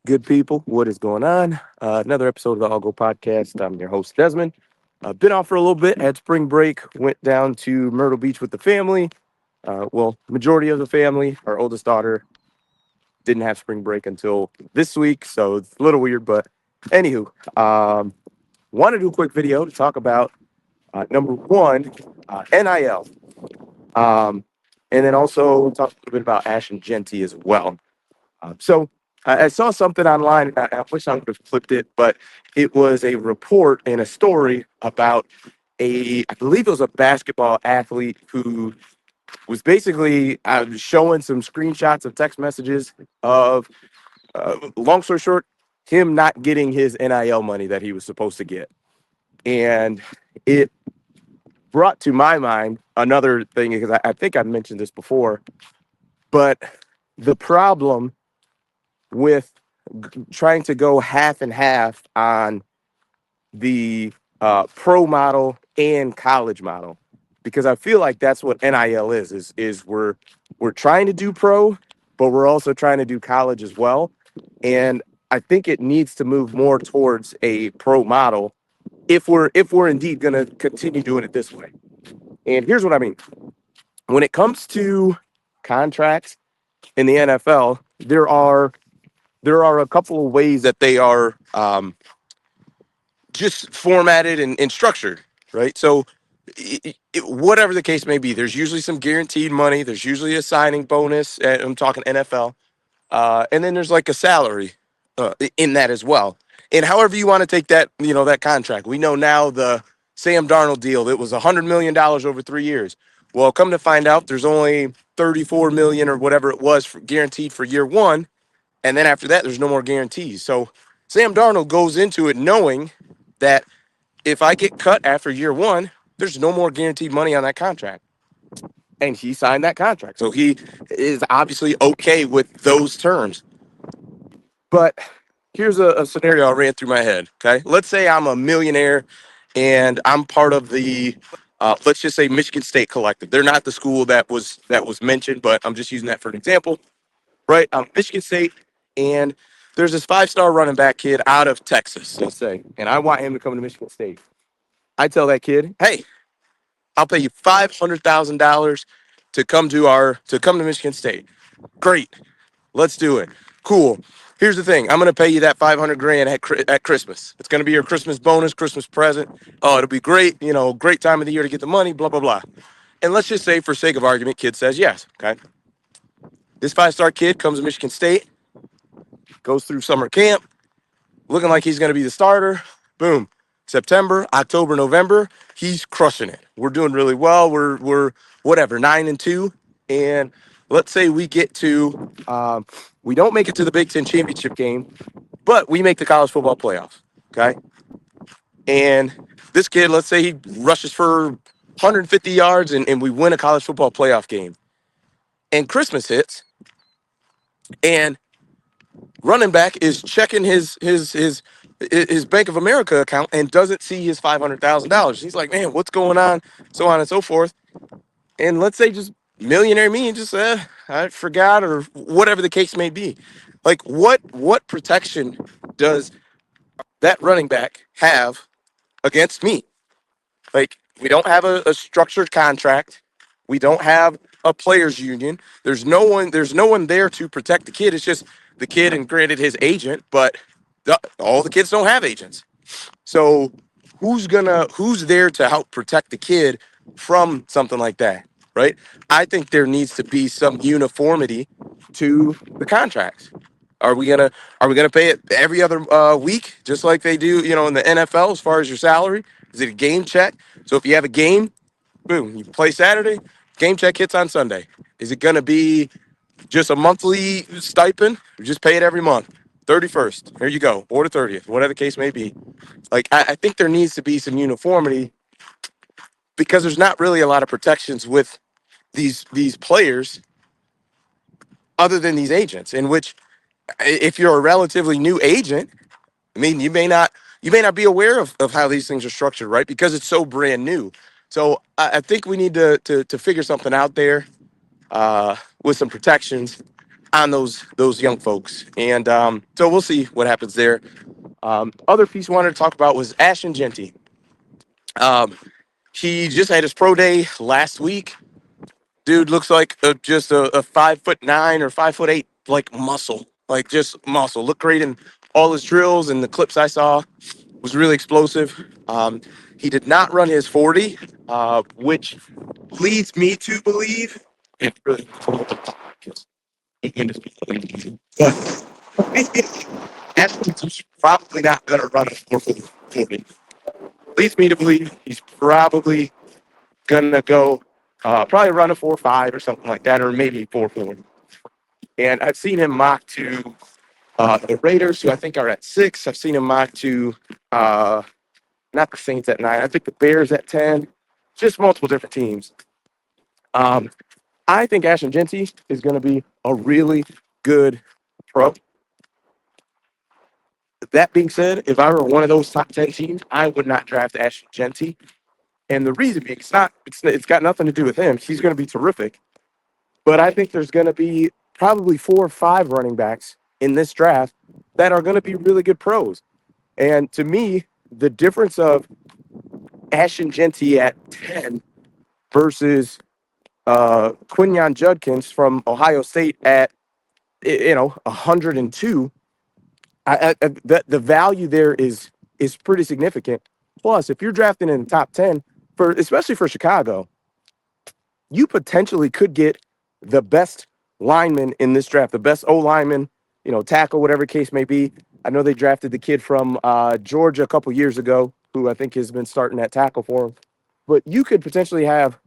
good people? What is going on? Another episode of the All Go Podcast. I'm your host, Desmond. Been off for a little bit, had spring break, went down to Myrtle Beach with the family. Majority of the family. Our oldest daughter didn't have spring break until this week, so it's a little weird, but anywho, want to do a quick video to talk about number one, NIL. Um, and then also talk a little bit about Ashton Jeanty as well. I saw something online. I wish I would have clipped it, but it was a report and a story about I believe it was a basketball athlete who was basically showing some screenshots of text messages of, long story short, him not getting his NIL money that he was supposed to get. And it brought to my mind another thing, because I think I've mentioned this before, but the problem with trying to go half and half on the pro model and college model, because I feel like that's what NIL is we're trying to do pro, but we're also trying to do college as well. And I think it needs to move more towards a pro model if we're indeed going to continue doing it this way. And here's what I mean. When it comes to contracts in the NFL, there are a couple of ways that they are just formatted and structured, right? So whatever the case may be, there's usually some guaranteed money. There's usually a signing bonus. I'm talking NFL. And then there's like a salary in that as well. And however you want to take that, that contract. We know now the Sam Darnold deal, it was $100 million over 3 years. Well, come to find out, there's only 34 million or whatever it was guaranteed for year one. And then after that, there's no more guarantees. So Sam Darnold goes into it knowing that if I get cut after year one, there's no more guaranteed money on that contract. And he signed that contract. So he is obviously okay with those terms. But here's a scenario I ran through my head. Okay. Let's say I'm a millionaire and I'm part of the, let's just say Michigan State Collective. They're not the school that was mentioned, but I'm just using that for an example. Right? I'm Michigan State, and there's this 5-star running back kid out of Texas, let's say, and I want him to come to Michigan State. I tell that kid, hey, I'll pay you $500,000 to come to Michigan State. Great, let's do it. Cool. Here's the thing. I'm going to pay you that 500 grand at Christmas. It's going to be your Christmas bonus, Christmas present. Oh, it'll be great. Great time of the year to get the money, blah, blah, blah. And let's just say, for sake of argument, kid says yes. Okay. This 5-star kid comes to Michigan State, goes through summer camp, looking like he's going to be the starter. Boom. September, October, November, he's crushing it. We're doing really well. We're whatever, 9-2. And let's say we get to, we don't make it to the Big Ten championship game, but we make the college football playoffs. Okay. And this kid, let's say he rushes for 150 yards and we win a college football playoff game. And Christmas hits, and running back is checking his Bank of America account and doesn't see his $500,000. He's like, man, what's going on? So on and so forth. And let's say just millionaire me and just I forgot, or whatever the case may be. Like what protection does that running back have against me? Like, we don't have a structured contract. We don't have a players union. There's no one there to protect the kid. It's just the kid and granted his agent, but all the kids don't have agents. So who's there to help protect the kid from something like that, right? I think there needs to be some uniformity to the contracts. Are we gonna pay it every other week, just like they do, in the NFL as far as your salary? Is it a game check? So if you have a game, boom, you play Saturday, game check hits on Sunday. Is it gonna be just a monthly stipend? Or just pay it every month? 31st, here you go, or the 30th, whatever the case may be. Like, I think there needs to be some uniformity, because there's not really a lot of protections with these players other than these agents, in which, if you're a relatively new agent, I mean, you may not be aware of how these things are structured, right? Because it's so brand new. So I think we need to figure something out there with some protections. on those young folks. And so we'll see what happens there. Other piece I wanted to talk about was Ashton Jeanty. Um, he just had his pro day last week. Dude looks like just a 5'9" or 5'8" like muscle, like just muscle. Looked great in all his drills and the clips I saw. Was really explosive. He did not run his 40, which leads me to believe. It really, but Ashton's probably not going to run a 440. Leads me to believe he's probably going to go probably run a 4.5 or something like that, or maybe 4.4. And I've seen him mock to the Raiders, who I think are at 6. I've seen him mock to not the Saints at 9. I think the Bears at 10. Just multiple different teams. I think Ashton Jeanty is going to be a really good pro. That being said, if I were one of those top 10 teams, I would not draft Ashton Jeanty. And the reason being, it's got nothing to do with him. He's going to be terrific. But I think there's going to be probably 4 or 5 running backs in this draft that are going to be really good pros. And to me, the difference of Ashton Jeanty at 10 versus Quinyon Judkins from Ohio State at 102, the value there is pretty significant. Plus, if you're drafting in the top 10, especially for Chicago, you potentially could get the best lineman in this draft, the best O lineman, tackle, whatever case may be. I know they drafted the kid from Georgia a couple years ago, who I think has been starting at tackle for him. But you could potentially have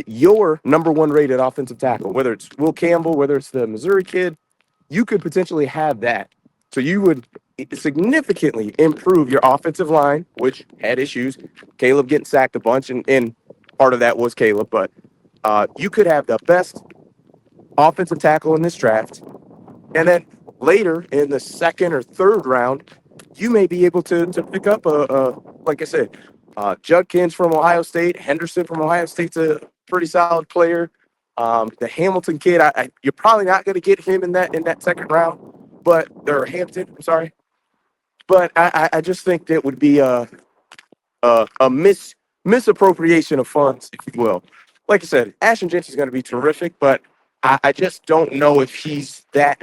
your number 1 rated offensive tackle, whether it's Will Campbell, whether it's the Missouri kid, you could potentially have that. So you would significantly improve your offensive line, which had issues. Caleb getting sacked a bunch, and part of that was Caleb, but you could have the best offensive tackle in this draft. And then later in the 2nd or 3rd round, you may be able to pick up like I said, Judkins from Ohio State, Henderson from Ohio State's a pretty solid player. The Hamilton kid, you're probably not going to get him in that 2nd round, or Hampton, I'm sorry. But I just think that would be a misappropriation of funds, if you will. Like I said, Ashton Jeanty is going to be terrific, but I just don't know if he's that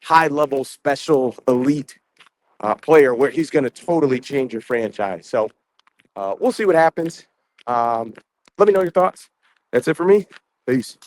high-level, special, elite player where he's going to totally change your franchise. So we'll see what happens. Let me know your thoughts. That's it for me. Peace.